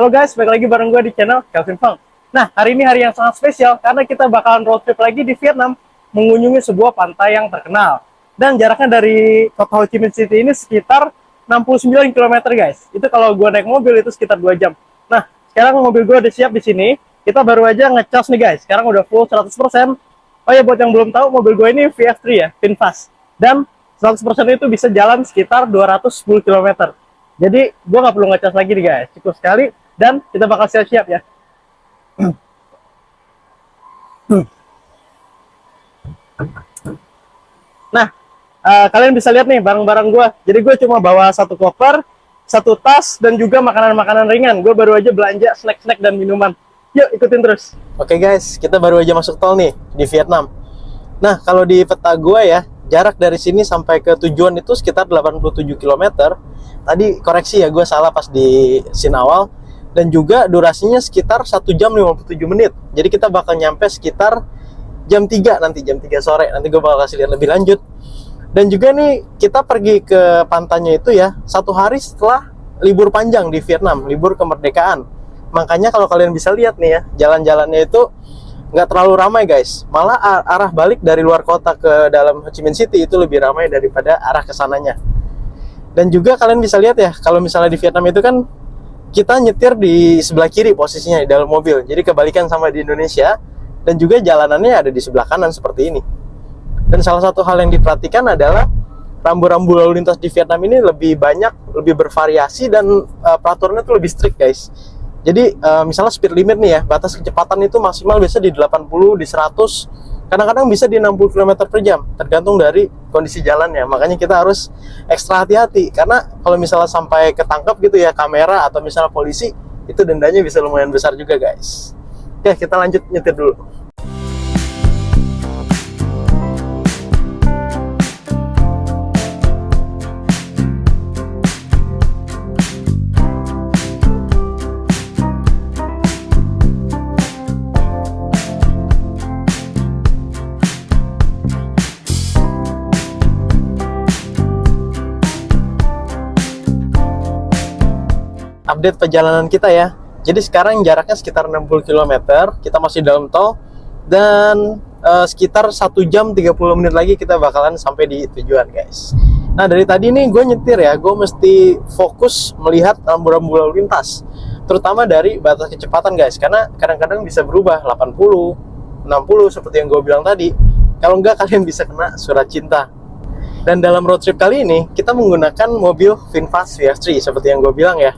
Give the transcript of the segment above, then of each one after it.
Halo guys, balik lagi bareng gue di channel Kelvin Fang. Nah, hari ini hari yang sangat spesial karena kita bakalan road trip lagi di Vietnam, mengunjungi sebuah pantai yang terkenal. Dan jaraknya dari kota Ho Chi Minh City ini sekitar 69 km guys. Itu kalau gue naik mobil itu sekitar 2 jam. Nah, sekarang mobil gue udah siap di sini. Kita baru aja ngecas nih guys. Sekarang udah full 100%. Oh ya, buat yang belum tahu, mobil gue ini VF3 ya, VinFast. Dan 100% itu bisa jalan sekitar 210 km. Jadi gue nggak perlu ngecas lagi nih guys, cukup sekali dan kita bakal siap-siap ya. Nah, kalian bisa lihat nih barang-barang gue. Jadi gue cuma bawa satu koper, satu tas, dan juga makanan-makanan ringan. Gue baru aja belanja snack-snack dan minuman. Yuk ikutin terus. Oke guys, kita baru aja masuk tol nih di Vietnam. Nah, kalau di peta gue ya, jarak dari sini sampai ke tujuan itu sekitar 87 km. Tadi koreksi ya, gue salah pas di scene awal. Dan juga durasinya sekitar 1 jam 57 menit. Jadi kita bakal nyampe sekitar jam 3 nanti, jam 3 sore. Nanti gue bakal kasih lihat lebih lanjut. Dan juga nih, kita pergi ke pantainya itu ya, 1 hari setelah libur panjang di Vietnam, libur kemerdekaan. Makanya kalau kalian bisa lihat nih ya, jalan-jalannya itu nggak terlalu ramai guys. Malah arah balik dari luar kota ke dalam Ho Chi Minh City itu lebih ramai daripada arah kesananya. Dan juga kalian bisa lihat ya, kalau misalnya di Vietnam itu kan kita nyetir di sebelah kiri posisinya di dalam mobil. Jadi kebalikan sama di Indonesia. Dan juga jalanannya ada di sebelah kanan seperti ini. Dan salah satu hal yang diperhatikan adalah rambu-rambu lalu lintas di Vietnam ini lebih banyak, lebih bervariasi, dan peraturannya itu lebih strict guys. Jadi misalnya speed limit nih ya, batas kecepatan itu maksimal biasa di 80, di 100, kadang-kadang bisa di 60 km per jam, tergantung dari kondisi jalannya. Makanya kita harus ekstra hati-hati, karena kalau misalnya sampai ketangkep gitu ya kamera atau misalnya polisi, itu dendanya bisa lumayan besar juga guys. Oke, kita lanjut nyetir dulu. Update perjalanan kita ya. Jadi sekarang jaraknya sekitar 60 km, kita masih dalam tol, dan sekitar 1 jam 30 menit lagi kita bakalan sampai di tujuan guys. Nah, dari tadi nih gue nyetir ya, gue mesti fokus melihat rambu-rambu lalu lintas, terutama dari batas kecepatan guys, karena kadang-kadang bisa berubah 80, 60 seperti yang gue bilang tadi. Kalau enggak, kalian bisa kena surat cinta. Dan dalam road trip kali ini kita menggunakan mobil VinFast VF3 seperti yang gue bilang ya.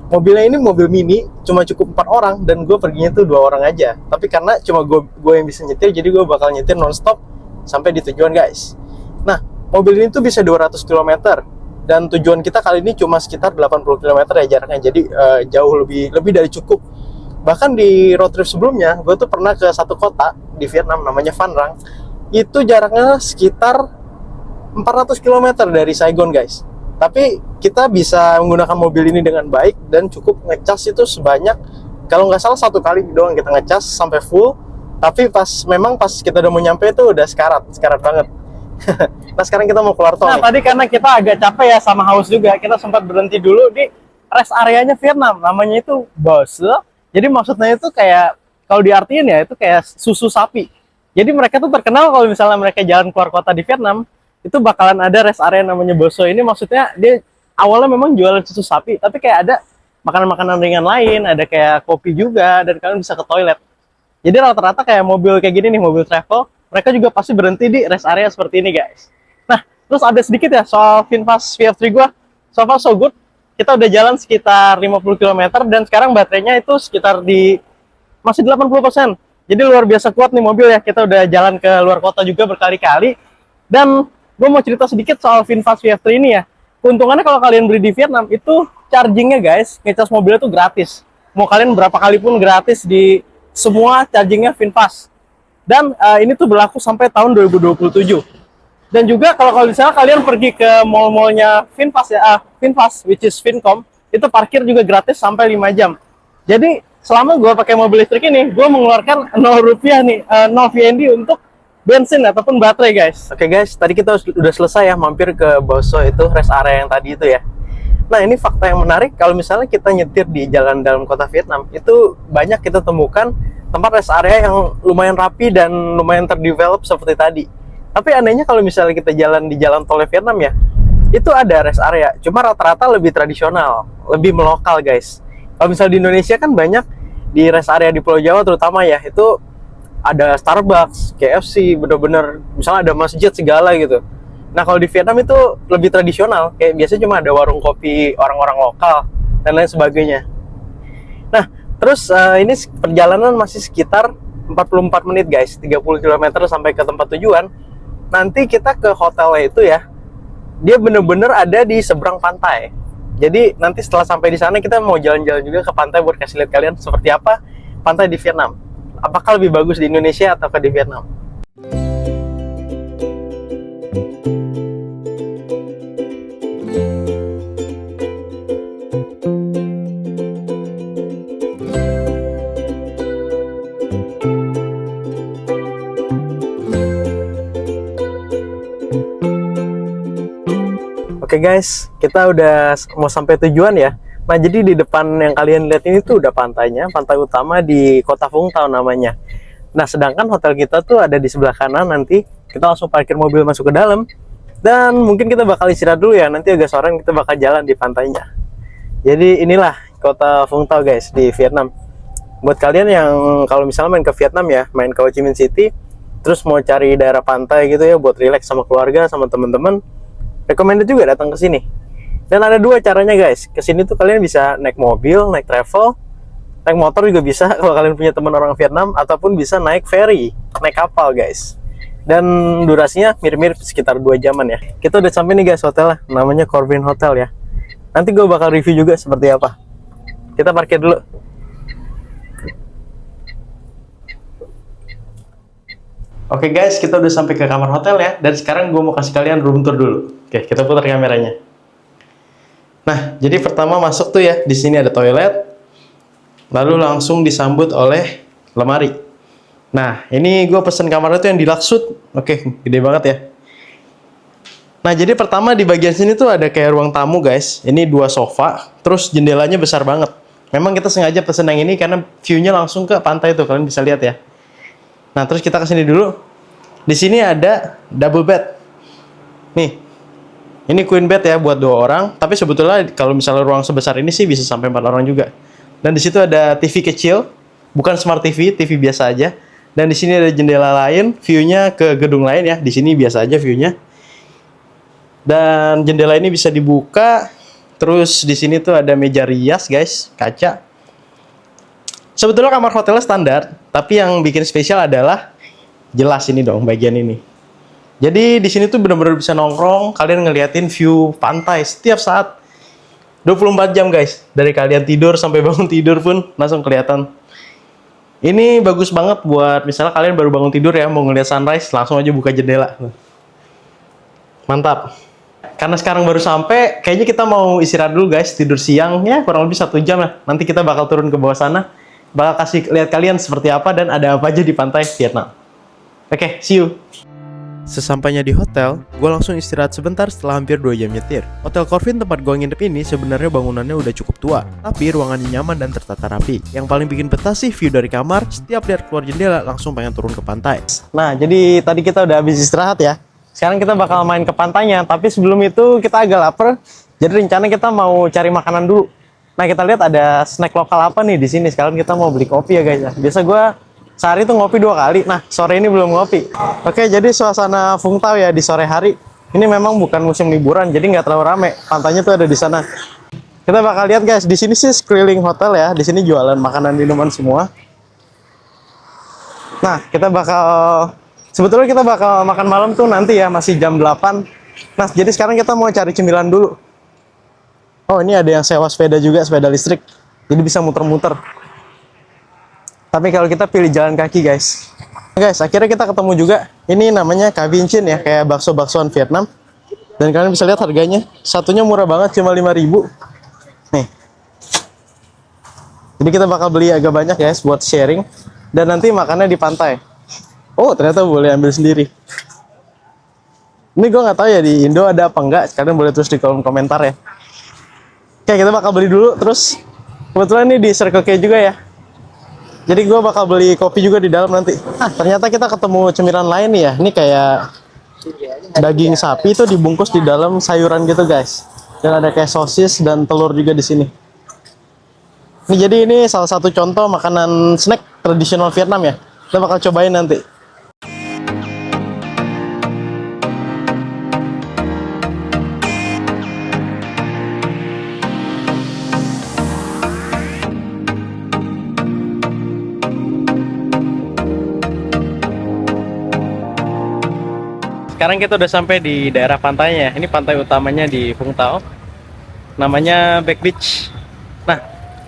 Mobilnya ini mobil mini, cuma cukup 4 orang, dan gue perginya tuh 2 orang aja. Tapi karena cuma gue yang bisa nyetir, jadi gue bakal nyetir nonstop sampai di tujuan guys. Nah, mobil ini tuh bisa 200 km, dan tujuan kita kali ini cuma sekitar 80 km ya jaraknya. Jadi jauh lebih dari cukup. Bahkan di road trip sebelumnya, gue tuh pernah ke satu kota di Vietnam namanya Van Rang. Itu jaraknya sekitar 400 km dari Saigon guys. Tapi kita bisa menggunakan mobil ini dengan baik, dan cukup ngecas itu sebanyak, kalau nggak salah 1 kali doang kita ngecas sampai full. Tapi pas kita udah mau nyampe itu udah sekarat banget. Nah, sekarang kita mau keluar tol. Nah, tadi karena kita agak capek ya sama haus juga, kita sempat berhenti dulu di rest areanya Vietnam, namanya itu Bose. Jadi maksudnya itu kayak, kalau diartiin ya, itu kayak susu sapi. Jadi mereka tuh terkenal kalau misalnya mereka jalan keluar kota di Vietnam, itu bakalan ada rest area namanya Boso. Ini maksudnya dia awalnya memang jualan susu sapi, tapi kayak ada makanan-makanan ringan lain, ada kayak kopi juga, dan kalian bisa ke toilet. Jadi rata-rata kayak mobil kayak gini nih, mobil travel, mereka juga pasti berhenti di rest area seperti ini guys. Nah, terus ada sedikit ya soal VinFast VF3 gua. So far so good. Kita udah jalan sekitar 50 km, dan sekarang baterainya itu sekitar masih 80%. Jadi luar biasa kuat nih mobil ya. Kita udah jalan ke luar kota juga berkali-kali. Dan gue mau cerita sedikit soal VinFast VF3 ini ya. Keuntungannya kalau kalian beli di Vietnam itu chargingnya guys, ngecas mobilnya tuh gratis. Mau kalian berapa kali pun gratis di semua chargingnya VinFast. Dan ini tuh berlaku sampai tahun 2027. Dan juga kalau misalnya kalian pergi ke mall-mallnya VinFast ya, VinFast which is Vincom, itu parkir juga gratis sampai 5 jam. Jadi selama gue pakai mobil listrik ini, gue mengeluarkan 0 rupiah nih, 0 VND untuk bensin ataupun baterai guys. Oke guys, tadi kita udah selesai ya mampir ke Boso, itu rest area yang tadi itu ya. Nah, ini fakta yang menarik, kalau misalnya kita nyetir di jalan dalam kota Vietnam, itu banyak kita temukan tempat rest area yang lumayan rapi dan lumayan terdevelop seperti tadi. Tapi anehnya kalau misalnya kita jalan di jalan tol Vietnam ya, itu ada rest area, cuma rata-rata lebih tradisional, lebih melokal guys. Kalau misalnya di Indonesia kan banyak di rest area di Pulau Jawa terutama ya, itu ada Starbucks, KFC, bener-bener misalnya ada masjid segala gitu. Nah, kalau di Vietnam itu lebih tradisional, kayak biasanya cuma ada warung kopi orang-orang lokal dan lain sebagainya. Nah, terus ini perjalanan masih sekitar 44 menit guys, 30 km sampai ke tempat tujuan. Nanti kita ke hotelnya itu ya, dia bener-bener ada di seberang pantai. Jadi nanti setelah sampai di sana kita mau jalan-jalan juga ke pantai buat kasih lihat kalian seperti apa pantai di Vietnam. Apakah lebih bagus di Indonesia atau di Vietnam? Oke guys, kita udah mau sampai tujuan ya. Nah, jadi di depan yang kalian lihat ini tuh udah pantainya, pantai utama di Kota Vung Tau namanya. Nah, sedangkan hotel kita tuh ada di sebelah kanan, nanti kita langsung parkir mobil masuk ke dalam. Dan mungkin kita bakal istirahat dulu ya, nanti agak sore kita bakal jalan di pantainya. Jadi inilah Kota Vung Tau guys, di Vietnam. Buat kalian yang kalau misalnya main ke Vietnam ya, main ke Ho Chi Minh City, terus mau cari daerah pantai gitu ya, buat relax sama keluarga, sama temen-temen, recommended juga datang ke sini. Dan ada dua caranya guys. Ke sini tuh kalian bisa naik mobil, naik travel, naik motor juga bisa kalau kalian punya teman orang Vietnam, ataupun bisa naik ferry, naik kapal guys. Dan durasinya mirip-mirip sekitar 2 jaman ya. Kita udah sampai nih guys hotelnya, namanya Corbin Hotel ya. Nanti gue bakal review juga seperti apa. Kita parkir dulu. Oke guys, kita udah sampai ke kamar hotel ya. Dan sekarang gue mau kasih kalian room tour dulu. Oke, kita putar kameranya. Nah, jadi pertama masuk tuh ya, di sini ada toilet. Lalu langsung disambut oleh lemari. Nah, ini gue pesen kamarnya tuh yang deluxe suite. Oke, gede banget ya. Nah, jadi pertama di bagian sini tuh ada kayak ruang tamu guys. Ini 2 sofa, terus jendelanya besar banget. Memang kita sengaja pesen yang ini karena view-nya langsung ke pantai tuh, kalian bisa lihat ya. Nah, terus kita ke sini dulu. Di sini ada double bed. Nih. Ini queen bed ya buat 2 orang, tapi sebetulnya kalau misalnya ruang sebesar ini sih bisa sampai 4 orang juga. Dan di situ ada TV kecil, bukan smart TV, TV biasa aja. Dan di sini ada jendela lain, view-nya ke gedung lain ya. Di sini biasa aja view-nya. Dan jendela ini bisa dibuka. Terus di sini tuh ada meja rias guys, kaca. Sebetulnya kamar hotelnya standar, tapi yang bikin spesial adalah jelas ini dong bagian ini. Jadi di sini tuh benar-benar bisa nongkrong, kalian ngeliatin view pantai setiap saat. 24 jam guys, dari kalian tidur sampai bangun tidur pun langsung kelihatan. Ini bagus banget buat misalnya kalian baru bangun tidur ya, mau ngeliat sunrise, langsung aja buka jendela. Mantap. Karena sekarang baru sampai, kayaknya kita mau istirahat dulu guys, tidur siang ya, kurang lebih 1 jam lah. Nanti kita bakal turun ke bawah sana, bakal kasih lihat kalian seperti apa dan ada apa aja di pantai Vietnam. Oke, see you. Sesampainya di hotel, gue langsung istirahat sebentar setelah hampir 2 jam nyetir. Hotel Corvin tempat gue nginep ini sebenarnya bangunannya udah cukup tua, tapi ruangannya nyaman dan tertata rapi. Yang paling bikin betah sih view dari kamar, setiap lihat keluar jendela langsung pengen turun ke pantai. Nah, jadi tadi kita udah habis istirahat ya. Sekarang kita bakal main ke pantainya, tapi sebelum itu kita agak lapar. Jadi rencana kita mau cari makanan dulu. Nah, kita lihat ada snack lokal apa nih di sini. Sekarang kita mau beli kopi ya guys ya. Biasa gue sehari tuh ngopi 2 kali. Nah, sore ini belum ngopi. Oke, jadi suasana Vung Tau ya di sore hari. Ini memang bukan musim liburan, jadi nggak terlalu rame. Pantainya tuh ada di sana. Kita bakal lihat guys, di sini sih sekeliling hotel ya. Di sini jualan makanan minuman semua. Nah, sebetulnya kita bakal makan malam tuh nanti ya, masih jam 8. Nah, jadi sekarang kita mau cari cemilan dulu. Oh, ini ada yang sewa sepeda juga, sepeda listrik. Jadi bisa muter-muter. Tapi kalau kita pilih jalan kaki guys. Guys, akhirnya kita ketemu juga. Ini namanya Ca Vinh Chin ya, kayak bakso-baksoan Vietnam. Dan kalian bisa lihat harganya. Satunya murah banget, cuma 5.000. Nih. Jadi kita bakal beli agak banyak guys buat sharing. Dan nanti makannya di pantai. Oh, ternyata boleh ambil sendiri. Ini gue nggak tahu ya di Indo ada apa enggak. Kalian boleh tulis di kolom komentar ya. Oke, kita bakal beli dulu. Terus kebetulan ini di Circle K juga ya. Jadi gue bakal beli kopi juga di dalam nanti. Ternyata kita ketemu cemilan lain nih ya. Ini kayak daging sapi itu dibungkus di dalam sayuran gitu guys. Dan ada kayak sosis dan telur juga di sini. Ini jadi ini salah satu contoh makanan snack tradisional Vietnam ya. Kita bakal cobain nanti. Sekarang kita udah sampai di daerah pantainya. Ini pantai utamanya di Vung Tau. Namanya Back Beach. Nah,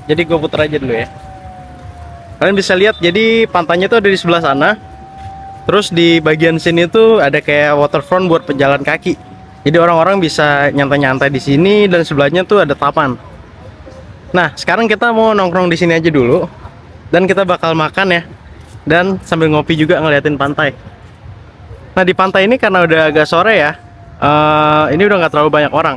jadi gue putar aja dulu ya. Kalian bisa lihat, jadi pantainya tuh ada di sebelah sana. Terus di bagian sini tuh ada kayak waterfront buat pejalan kaki. Jadi orang-orang bisa nyantai-nyantai di sini dan sebelahnya tuh ada taman. Nah, sekarang kita mau nongkrong di sini aja dulu. Dan kita bakal makan ya. Dan sambil ngopi juga ngeliatin pantai. Nah, di pantai ini karena udah agak sore ya, ini udah nggak terlalu banyak orang.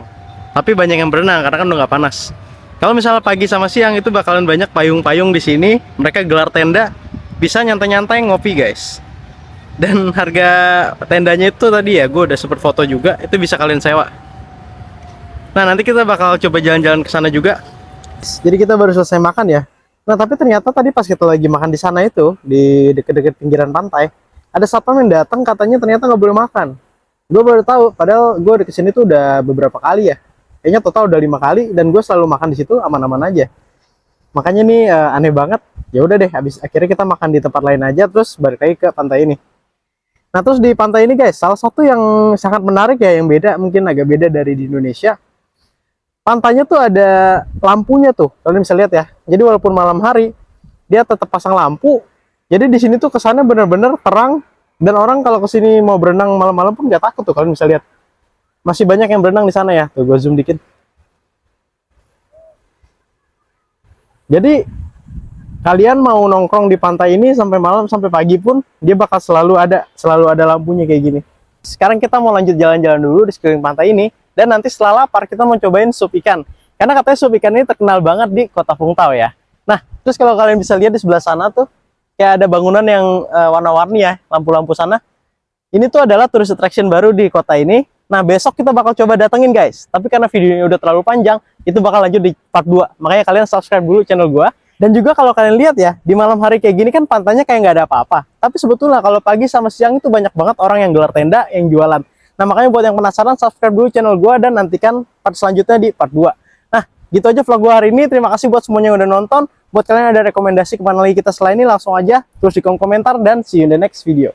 Tapi banyak yang berenang karena kan udah nggak panas. Kalau misalnya pagi sama siang itu bakalan banyak payung-payung di sini. Mereka gelar tenda, bisa nyantai-nyantai ngopi guys. Dan harga tendanya itu tadi ya, gue udah sempet foto juga. Itu bisa kalian sewa. Nah, nanti kita bakal coba jalan-jalan ke sana juga. Jadi kita baru selesai makan ya. Nah, tapi ternyata tadi pas kita lagi makan di sana itu, di deket-deket pinggiran pantai, ada satpam yang datang katanya ternyata nggak boleh makan. Gue baru tahu, padahal gue di kesini tuh udah beberapa kali ya. Kayaknya total udah 5 kali dan gue selalu makan di situ aman-aman aja. Makanya nih aneh banget. Ya udah deh, habis akhirnya kita makan di tempat lain aja terus balik lagi ke pantai ini. Nah, terus di pantai ini guys, salah satu yang sangat menarik ya, yang beda, mungkin agak beda dari di Indonesia. Pantainya tuh ada lampunya tuh. Kalian bisa lihat ya. Jadi walaupun malam hari, dia tetap pasang lampu. Jadi di sini tuh kesannya bener-bener terang dan orang kalau kesini mau berenang malam-malam pun nggak takut tuh. Kalian bisa lihat masih banyak yang berenang di sana ya. Tuh gue zoom dikit. Jadi kalian mau nongkrong di pantai ini sampai malam sampai pagi pun dia bakal selalu ada lampunya kayak gini. Sekarang kita mau lanjut jalan-jalan dulu di sekeliling pantai ini dan nanti setelah lapar kita mau cobain sup ikan. Karena katanya sup ikan ini terkenal banget di Kota Vung Tau ya. Nah, terus kalau kalian bisa lihat di sebelah sana tuh kayak ada bangunan yang warna-warni ya, lampu-lampu sana. Ini tuh adalah tourist attraction baru di kota ini. Nah, besok kita bakal coba datengin guys. Tapi karena videonya udah terlalu panjang, itu bakal lanjut di part 2. Makanya kalian subscribe dulu channel gua. Dan juga kalau kalian lihat ya, di malam hari kayak gini kan pantainya kayak nggak ada apa-apa. Tapi sebetulnya kalau pagi sama siang itu banyak banget orang yang gelar tenda, yang jualan. Nah, makanya buat yang penasaran, subscribe dulu channel gua dan nantikan part selanjutnya di part 2. Nah, gitu aja vlog gua hari ini. Terima kasih buat semuanya yang udah nonton. Buat kalian ada rekomendasi kemana lagi kita selain ini, langsung aja tulis di kolom komentar dan see you in the next video.